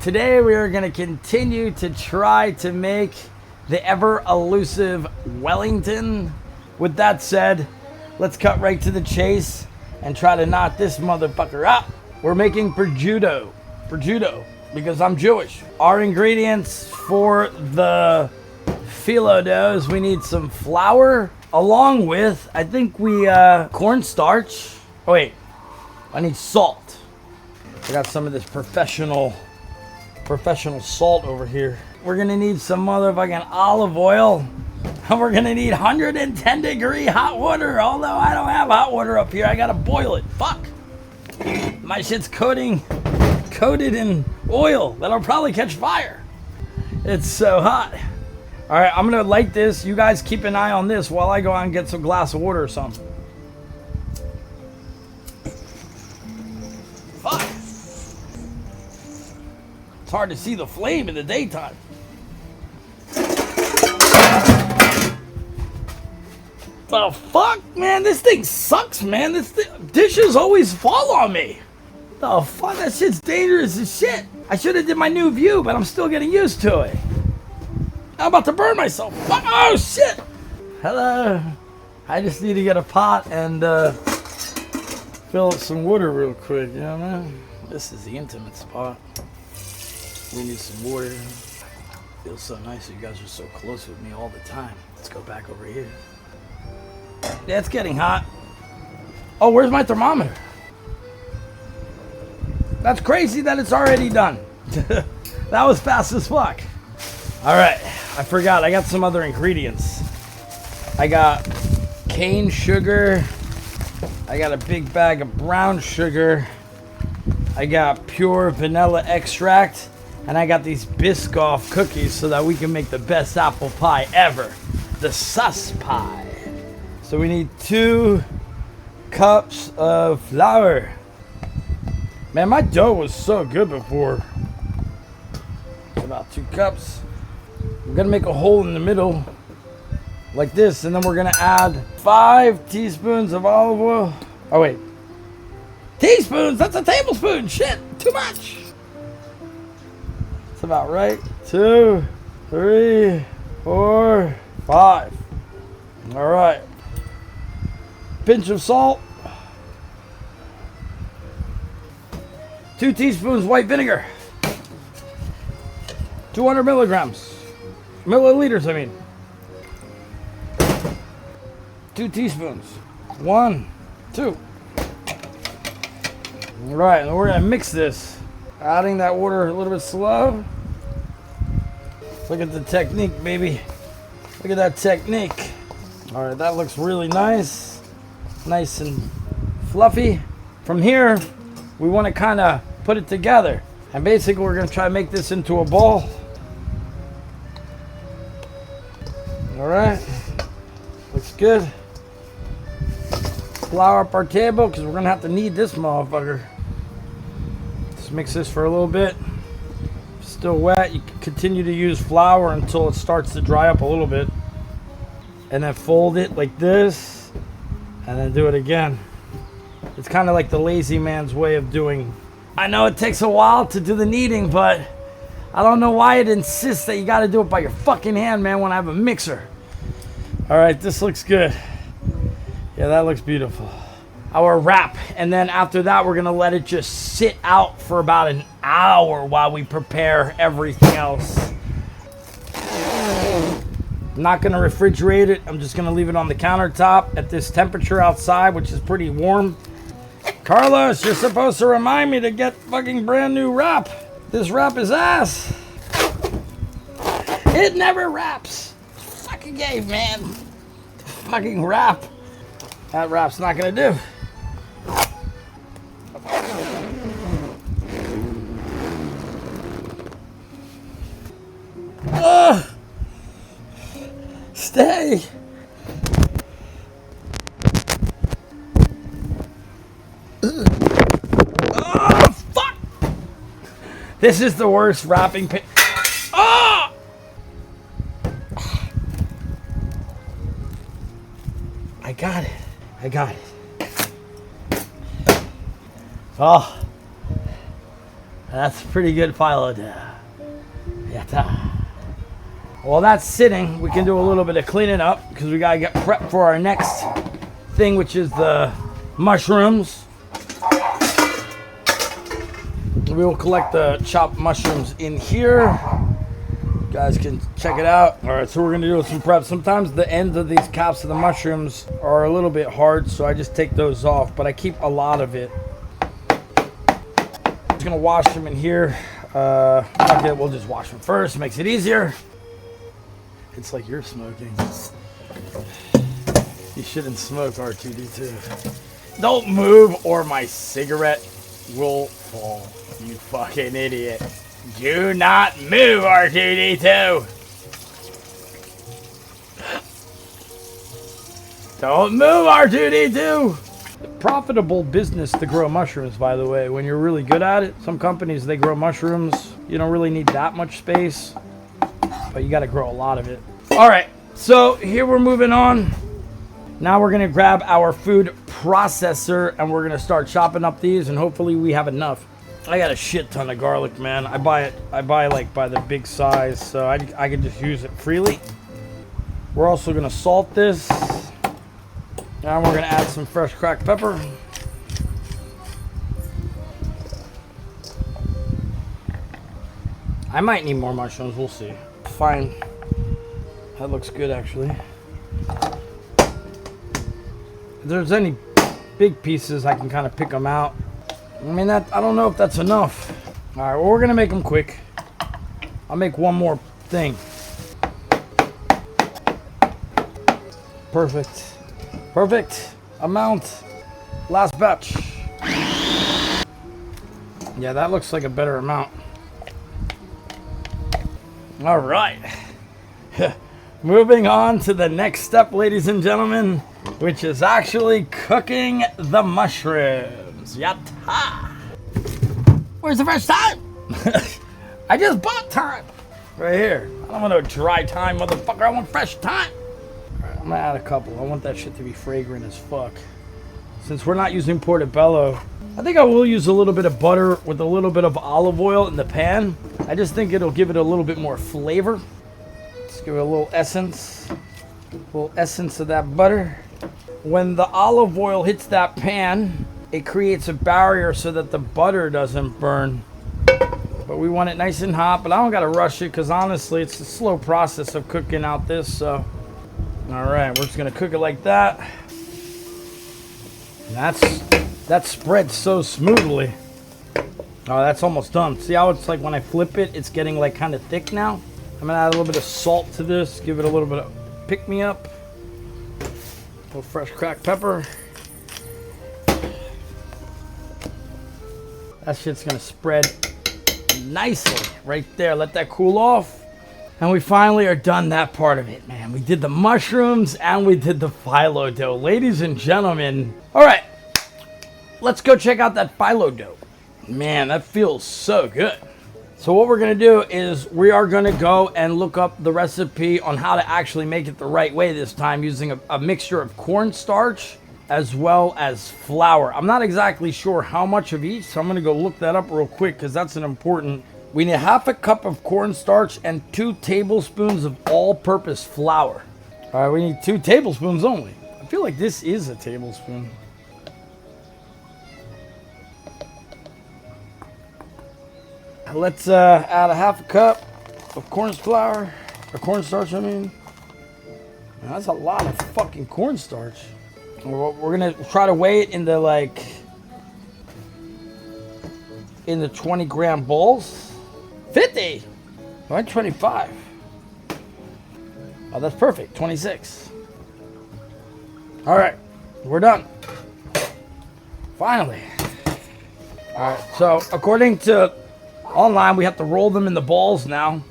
Today we are going to continue to try to make the ever elusive Wellington. With that said, let's cut right to the chase and try to knock this motherfucker out. We're making prosciutto, because I'm Jewish. Our ingredients for the filo doughs, we need some flour, along with, I think cornstarch. Oh wait, I need salt. I got some of this professional salt over here. We're gonna need some motherfucking olive oil, and we're gonna need 110 degree hot water, although I don't have hot water up here. I gotta boil it. Fuck. My shit's coated in oil that'll probably catch fire. It's so hot. All right, I'm gonna light this. You guys keep an eye on this while I go out and get some glass of water or something. Fuck. It's hard to see the flame in the daytime. The fuck, man? This thing sucks, man. Dishes always fall on me. The fuck? That shit's dangerous as shit. I should have did my new view, but I'm still getting used to it. I'm about to burn myself. Fuck. Oh, shit. Hello. I just need to get a pot and fill up some water real quick. You know what I mean? This is the intimate spot. We need some water. Feels so nice. You guys are so close with me all the time. Let's go back over here. Yeah, it's getting hot. Oh, where's my thermometer? That's crazy that it's already done. That was fast as fuck. All right, I forgot. I got some other ingredients. I got cane sugar. I got a big bag of brown sugar. I got pure vanilla extract. And I got these Biscoff cookies so that we can make the best apple pie ever. The sus pie. So we need 2 cups of flour. Man, my dough was so good before. It's about 2 cups. We're gonna make a hole in the middle like this, and then we're gonna add 5 teaspoons of olive oil. Oh wait, teaspoons? That's a tablespoon. Shit, too much. That's about right. 2, 3, 4, 5. All right. Pinch of salt. 2 teaspoons white vinegar. 200 milligrams. Milliliters, I mean. 2 teaspoons. 1, 2. All right, and we're gonna mix this. Adding that water a little bit slow. Look at the technique, baby. Look at that technique. All right, that looks really nice. Nice and fluffy. From here, we want to kind of put it together. And basically, we're going to try to make this into a ball. All right. Looks good. Flour up our table because we're going to have to knead this motherfucker. Just mix this for a little bit. Still wet. You can continue to use flour until it starts to dry up a little bit. And then fold it like this. And then do it again. It's kind of like the lazy man's way of doing. I know it takes a while to do the kneading, but I don't know why it insists that you got to do it by your fucking hand, man, when I have a mixer. All right, this looks good. Yeah, that looks beautiful. Our wrap, and then after that, we're going to let it just sit out for about an hour while we prepare everything else. I'm not going to refrigerate it. I'm just going to leave it on the countertop at this temperature outside, which is pretty warm. Carlos, you're supposed to remind me to get fucking brand new wrap. This wrap is ass. It never wraps. Fucking game, man. Fucking wrap. That wrap's not going to do. Ugh. Stay. Oh, fuck! This is the worst wrapping pin. Oh! I got it. I got it. Oh. That's pretty good filo dough. Yatta. While that's sitting, we can do a little bit of cleaning up because we gotta get prepped for our next thing, which is the mushrooms. We will collect the chopped mushrooms in here. You guys can check it out. All right, so we're gonna do some prep. Sometimes the ends of these caps of the mushrooms are a little bit hard, so I just take those off, but I keep a lot of it. Just gonna wash them in here. Okay, we'll just wash them first. Makes it easier. It's like you're smoking. You shouldn't smoke, R2D2. Don't move or my cigarette will fall. You fucking idiot. Do not move, R2D2. Don't move, R2D2. Profitable business to grow mushrooms, by the way, when you're really good at it. Some companies, they grow mushrooms. You don't really need that much space, but you got to grow a lot of it. All right, so here we're moving on. Now we're gonna grab our food processor and we're gonna start chopping up these, and hopefully we have enough. I got a shit ton of garlic, man. I buy like by the big size, so I can just use it freely. We're also gonna salt this. Now we're gonna add some fresh cracked pepper. I might need more mushrooms, we'll see. Fine. That looks good, actually. If there's any big pieces, I can kind of pick them out. I mean, I don't know if that's enough. All right, well, we're gonna make them quick. I'll make one more thing. Perfect. Perfect amount. Last batch. Yeah, that looks like a better amount. All right. Moving on to the next step, ladies and gentlemen, which is actually cooking the mushrooms. Yatta! Where's the fresh thyme? I just bought thyme right here. I don't want no dry thyme, motherfucker. I want fresh thyme. All right, I'm gonna add a couple. I want that shit to be fragrant as fuck. Since we're not using portobello, I think I will use a little bit of butter with a little bit of olive oil in the pan. I just think it'll give it a little bit more flavor. Let's give it a little essence. A little essence of that butter. When the olive oil hits that pan, it creates a barrier so that the butter doesn't burn. But we want it nice and hot, but I don't gotta rush it because honestly, it's a slow process of cooking out this, so. All right, we're just gonna cook it like that. That spreads so smoothly. Oh, that's almost done. See how it's like when I flip it, it's getting like kind of thick now? I'm gonna add a little bit of salt to this, give it a little bit of pick-me-up. A little fresh cracked pepper. That shit's gonna spread nicely right there. Let that cool off. And we finally are done that part of it, man. We did the mushrooms and we did the filo dough. Ladies and gentlemen, all right, let's go check out that filo dough. Man, that feels so good. So what we're gonna do is we are gonna go and look up the recipe on how to actually make it the right way this time, using a mixture of cornstarch as well as flour. I'm not exactly sure how much of each, so I'm gonna go look that up real quick because that's an important. We need half a cup of cornstarch and 2 tablespoons of all-purpose flour. All right, we need 2 tablespoons only. I feel like this is a tablespoon. Let's add a half a cup of cornstarch, I mean. Man, that's a lot of fucking cornstarch. We're gonna try to weigh it in the in the 20-gram balls. 50! Why 25? Oh, that's perfect. 26. All right, we're done. Finally. All right, so according to online, we have to roll them in the balls now.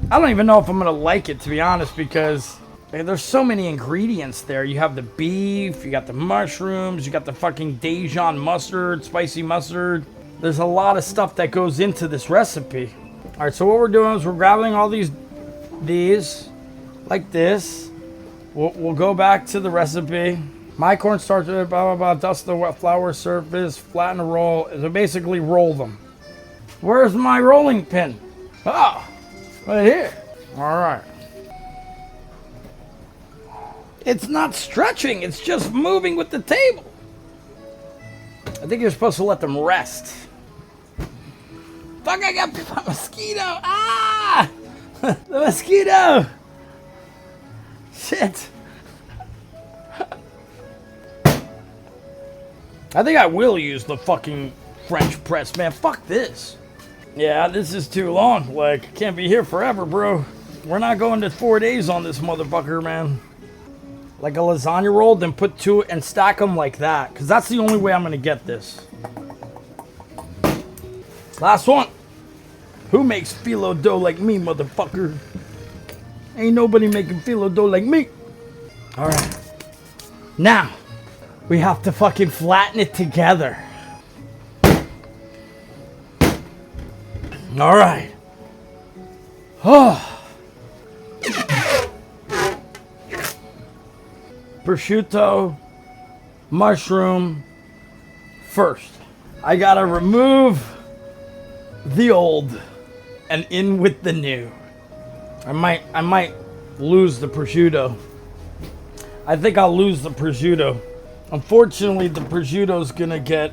I don't even know if I'm gonna like it, to be honest, because there's so many ingredients there. You have the beef, you got the mushrooms, you got the fucking Dijon mustard, spicy mustard. There's a lot of stuff that goes into this recipe. All right, so what we're doing is we're grabbing all these like this. We'll go back to the recipe. My cornstarch, blah, blah, blah, dust the wet flour surface, flatten the roll. So basically roll them. Where's my rolling pin? Oh, right here. All right. It's not stretching, it's just moving with the table. I think you're supposed to let them rest. Fuck, I got a mosquito. Ah! The mosquito. Shit. I think I will use the fucking French press, man. Fuck this. Yeah, this is too long. Like, can't be here forever, bro. We're not going to 4 days on this motherfucker, man. Like a lasagna roll, then put two and stack them like that. Because that's the only way I'm going to get this. Last one. Who makes filo dough like me, motherfucker? Ain't nobody making filo dough like me. Alright. Now, we have to fucking flatten it together. Alright. Oh. Prosciutto, mushroom first. I gotta remove the old and in with the new. I might lose the prosciutto. I think I'll lose the prosciutto. Unfortunately, the prosciutto's gonna get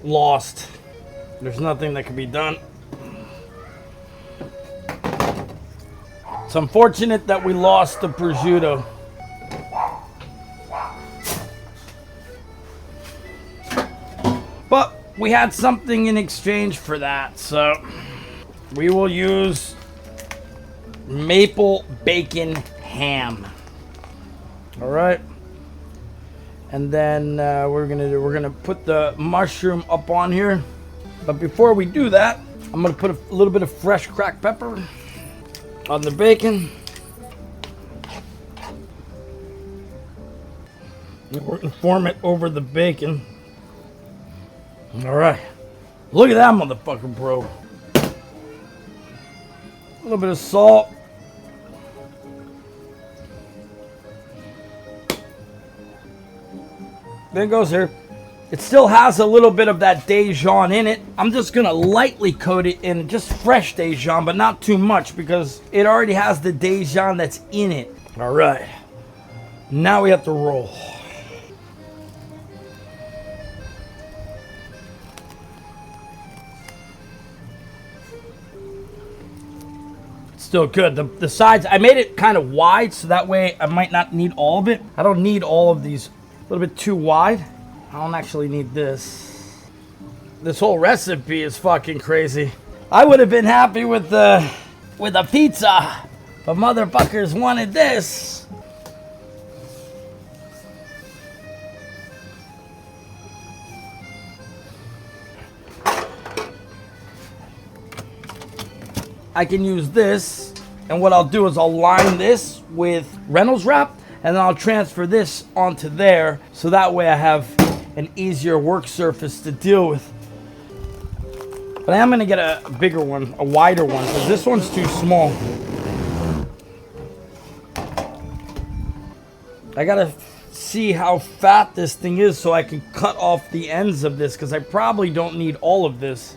lost. There's nothing that can be done. It's unfortunate that we lost the prosciutto. But we had something in exchange for that, so we will use maple bacon ham. All right, and then we're gonna put the mushroom up on here. But before we do that, I'm gonna put a little bit of fresh cracked pepper on the bacon. We're gonna form it over the bacon. All right, look at that motherfucker, bro. A little bit of salt. There it goes here. It still has a little bit of that Dijon in it. I'm just gonna lightly coat it in just fresh Dijon, but not too much because it already has the Dijon that's in it. All right, now we have to roll. Still good. The sides, I made it kind of wide so that way I might not need all of it. I don't need all of these. A little bit too wide. I don't actually need this. This whole recipe is fucking crazy. I would have been happy with a pizza, but motherfuckers wanted this. I can use this, and what I'll do is I'll line this with Reynolds wrap, and then I'll transfer this onto there, so that way I have an easier work surface to deal with. But I am gonna get a bigger one, a wider one, because this one's too small. I gotta see how fat this thing is so I can cut off the ends of this, because I probably don't need all of this.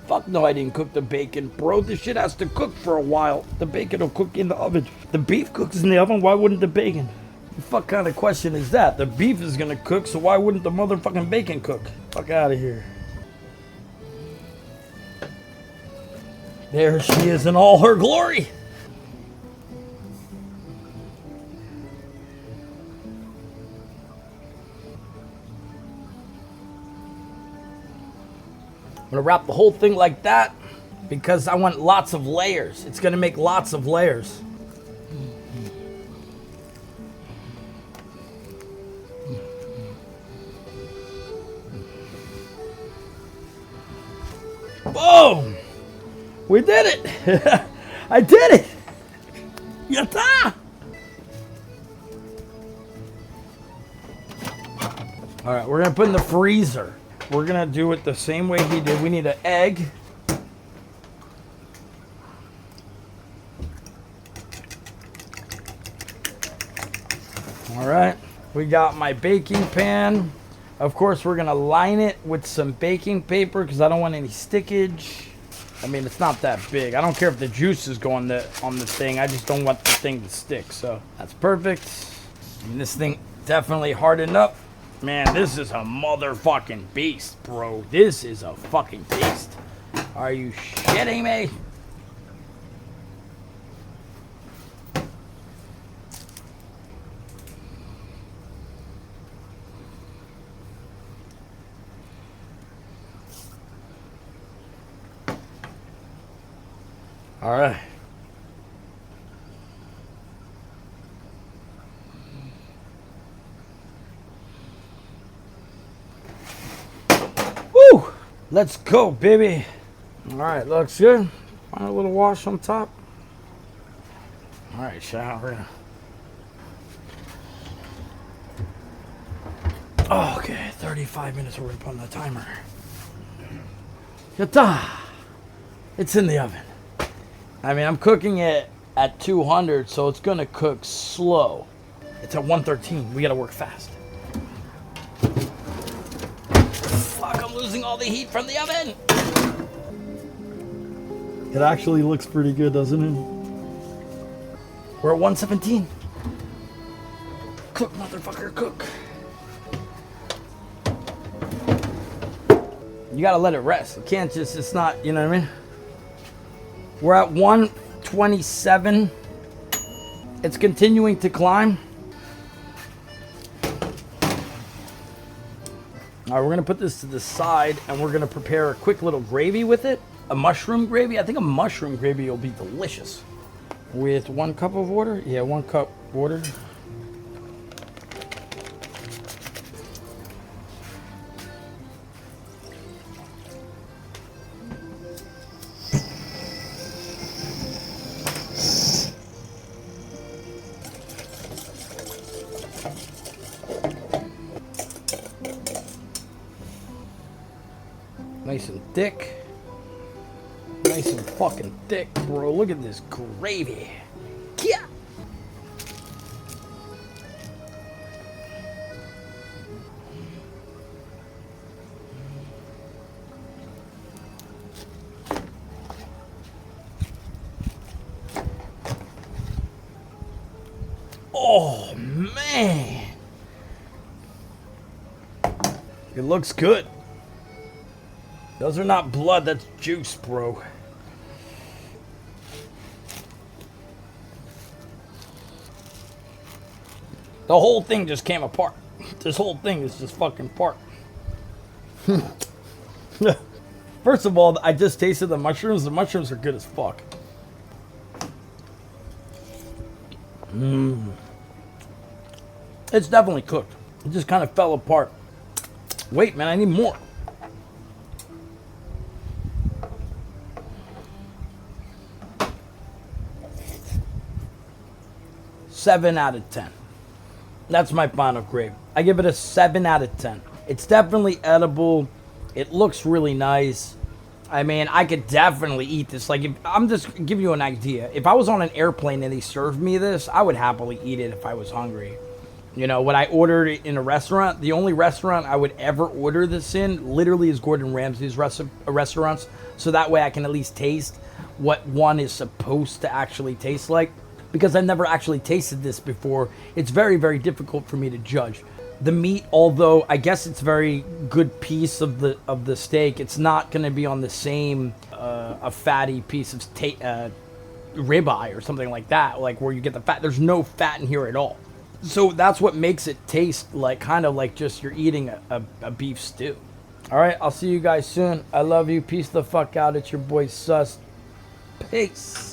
Fuck no, I didn't cook the bacon, bro. This shit has to cook for a while. The bacon will cook in the oven. The beef cooks in the oven, why wouldn't the bacon? The fuck kind of question is that? The beef is gonna cook, so why wouldn't the motherfucking bacon cook? Fuck out of here. There she is in all her glory. I'm gonna wrap the whole thing like that because I want lots of layers. It's gonna make lots of layers. Boom! We did it! I did it! Yatta! Alright, we're gonna put in the freezer. We're gonna do it the same way he did. We need an egg. All right, we got my baking pan. Of course, we're gonna line it with some baking paper because I don't want any stickage. I mean, it's not that big. I don't care if the juice is going on the thing. I just don't want the thing to stick. So that's perfect. And this thing definitely hardened up. Man, this is a motherfucking beast, bro. This is a fucking beast. Are you shitting me? All right. Woo! Let's go, baby. All right, looks good. Find a little wash on top. All right, shower. Oh, okay, 35 minutes. We're gonna put on the timer. Yata! It's in the oven. I mean, I'm cooking it at 200, so it's gonna cook slow. It's at 113. We gotta work fast. Fuck, I'm losing all the heat from the oven. It actually looks pretty good, doesn't it? We're at 117. Cook, motherfucker, cook. You gotta let it rest. You can't just, it's not, you know what I mean? We're at 127. It's continuing to climb. All right, we're gonna put this to the side and we're gonna prepare a quick little gravy with it. A mushroom gravy. I think a mushroom gravy will be delicious. With 1 cup of water? Yeah, 1 cup water. Nice and thick. Nice and fucking thick, bro. Look at this gravy. Yeah. Oh, man. It looks good. Those are not blood, that's juice, bro. The whole thing just came apart. This whole thing is just fucking apart. First of all, I just tasted the mushrooms. The mushrooms are good as fuck. It's definitely cooked. It just kind of fell apart. Wait, man, I need more. Seven out of 10. That's my final grade. I give it a 7 out of 10. It's definitely edible. It looks really nice. I mean, I could definitely eat this. Like, if, I'm just giving you an idea. If I was on an airplane and they served me this, I would happily eat it if I was hungry. You know, when I ordered it in a restaurant, the only restaurant I would ever order this in literally is Gordon Ramsay's restaurants. So that way I can at least taste what one is supposed to actually taste like. Because I've never actually tasted this before, it's very, very difficult for me to judge. The meat, although I guess it's very good piece of the steak, it's not going to be on the same a fatty piece of ribeye or something like that, like where you get the fat. There's no fat in here at all. So that's what makes it taste like kind of like just you're eating a beef stew. All right, I'll see you guys soon. I love you. Peace the fuck out. It's your boy Sus. Peace.